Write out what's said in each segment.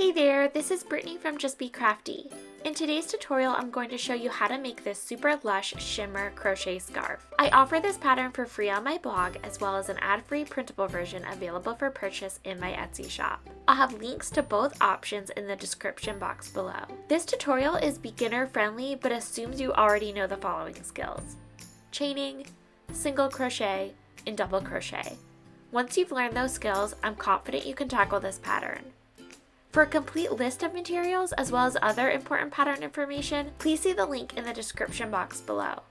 Hey there, this is Brittany from Just Be Crafty. In today's tutorial, I'm going to show you how to make this super lush shimmer crochet scarf. I offer this pattern for free on my blog, as well as an ad-free printable version available for purchase in my Etsy shop. I'll have links to both options in the description box below. This tutorial is beginner friendly, but assumes you already know the following skills: chaining, single crochet, and double crochet. Once you've learned those skills, I'm confident you can tackle this pattern. For a complete list of materials, as well as other important pattern information, please see the link in the description box below.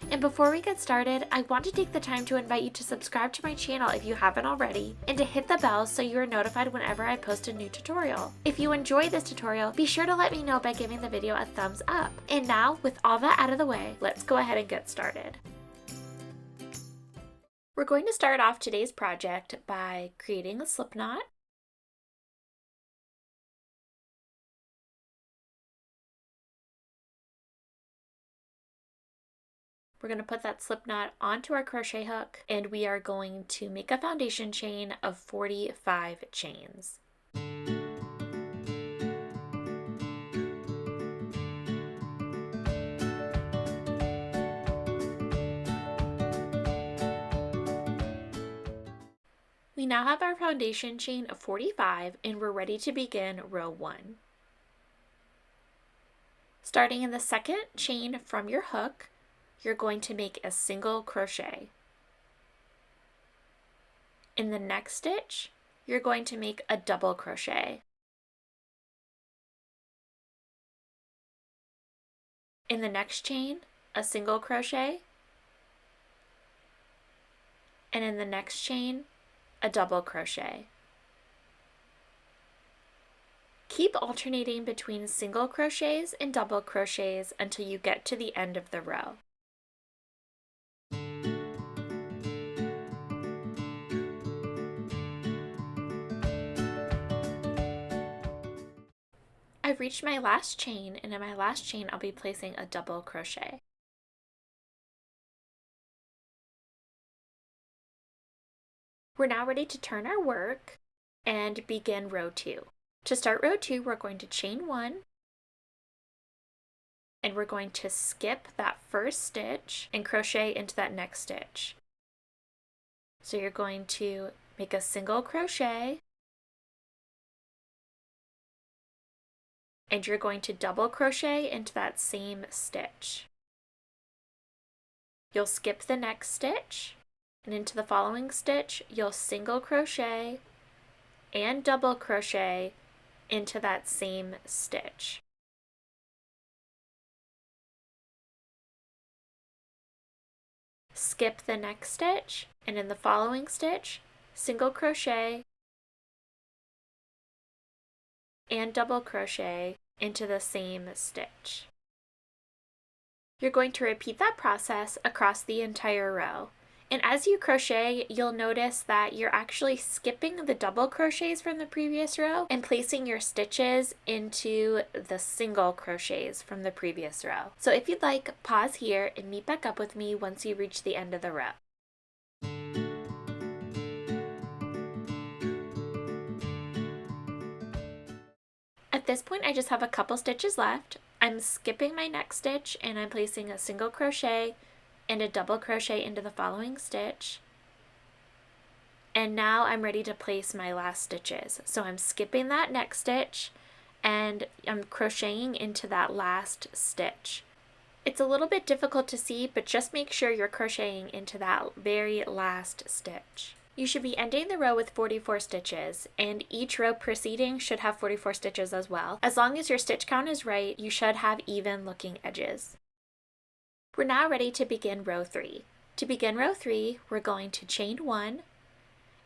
And before we get started, I want to take the time to invite you to subscribe to my channel if you haven't already, and to hit the bell so you are notified whenever I post a new tutorial. If you enjoy this tutorial, be sure to let me know by giving the video a thumbs up. And now, with all that out of the way, let's go ahead and get started. We're going to start off today's project by creating a slip knot. We're going to put that slip knot onto our crochet hook, and we are going to make a foundation chain of 45 chains. We now have our foundation chain of 45, and we're ready to begin row 1. Starting in the second chain from your hook, you're going to make a single crochet. In the next stitch, you're going to make a double crochet. In the next chain, a single crochet. And in the next chain, a double crochet. Keep alternating between single crochets and double crochets until you get to the end of the row. I've reached my last chain, and in my last chain I'll be placing a double crochet. We're now ready to turn our work and begin row 2. To start row 2, we're going to chain 1, and we're going to skip that first stitch and crochet into that next stitch. So you're going to make a single crochet, and you're going to double crochet into that same stitch. You'll skip the next stitch, and into the following stitch, you'll single crochet and double crochet into that same stitch. Skip the next stitch, and in the following stitch, single crochet and double crochet into the same stitch. You're going to repeat that process across the entire row. And as you crochet, you'll notice that you're actually skipping the double crochets from the previous row and placing your stitches into the single crochets from the previous row. So if you'd like, pause here and meet back up with me once you reach the end of the row. At this point, I just have a couple stitches left. I'm skipping my next stitch, and I'm placing a single crochet and a double crochet into the following stitch. And now I'm ready to place my last stitches. So I'm skipping that next stitch, and I'm crocheting into that last stitch. It's a little bit difficult to see, but just make sure you're crocheting into that very last stitch. You should be ending the row with 44 stitches, and each row preceding should have 44 stitches as well. As long as your stitch count is right, you should have even looking edges. We're now ready to begin row 3. To begin row 3, we're going to chain 1,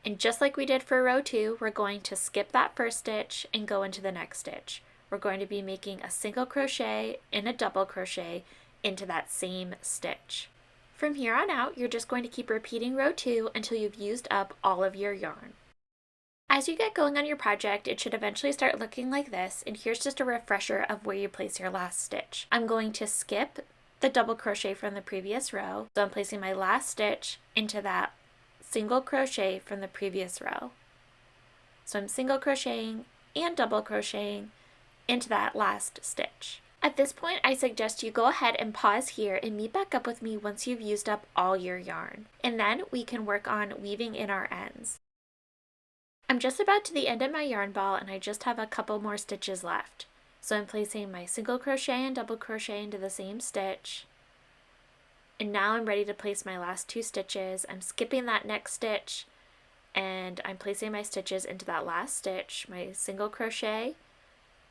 and just like we did for row 2, we're going to skip that first stitch and go into the next stitch. We're going to be making a single crochet and a double crochet into that same stitch. From here on out, you're just going to keep repeating row 2 until you've used up all of your yarn. As you get going on your project, it should eventually start looking like this, and here's just a refresher of where you place your last stitch. I'm going to skip the double crochet from the previous row, so I'm placing my last stitch into that single crochet from the previous row. So I'm single crocheting and double crocheting into that last stitch. At this point, I suggest you go ahead and pause here and meet back up with me once you've used up all your yarn. And then we can work on weaving in our ends. I'm just about to the end of my yarn ball and I just have a couple more stitches left. So I'm placing my single crochet and double crochet into the same stitch. And now I'm ready to place my last 2 stitches. I'm skipping that next stitch and I'm placing my stitches into that last stitch, my single crochet,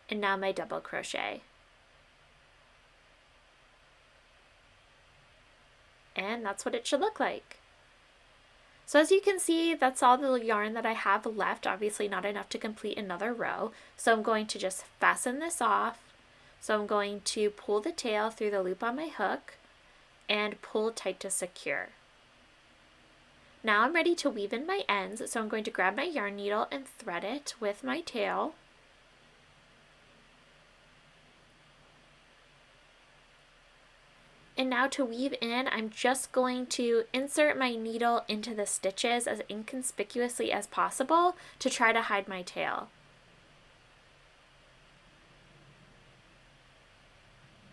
and now my double crochet. And that's what it should look like. So as you can see, that's all the yarn that I have left, obviously not enough to complete another row. So I'm going to just fasten this off. So I'm going to pull the tail through the loop on my hook and pull tight to secure. Now I'm ready to weave in my ends, so I'm going to grab my yarn needle and thread it with my tail. And now to weave in, I'm just going to insert my needle into the stitches as inconspicuously as possible to try to hide my tail.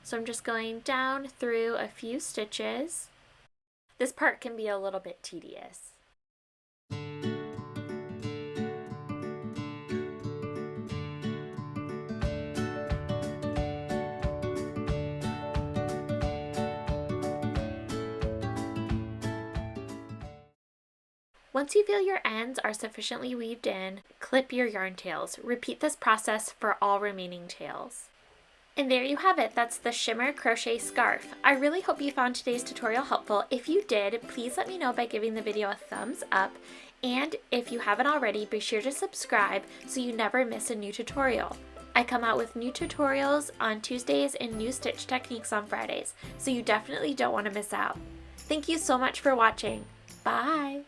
So I'm just going down through a few stitches. This part can be a little bit tedious. Once you feel your ends are sufficiently weaved in, clip your yarn tails. Repeat this process for all remaining tails. And there you have it, that's the Shimmer Crochet Scarf. I really hope you found today's tutorial helpful. If you did, please let me know by giving the video a thumbs up. And if you haven't already, be sure to subscribe so you never miss a new tutorial. I come out with new tutorials on Tuesdays and new stitch techniques on Fridays, so you definitely don't want to miss out. Thank you so much for watching. Bye!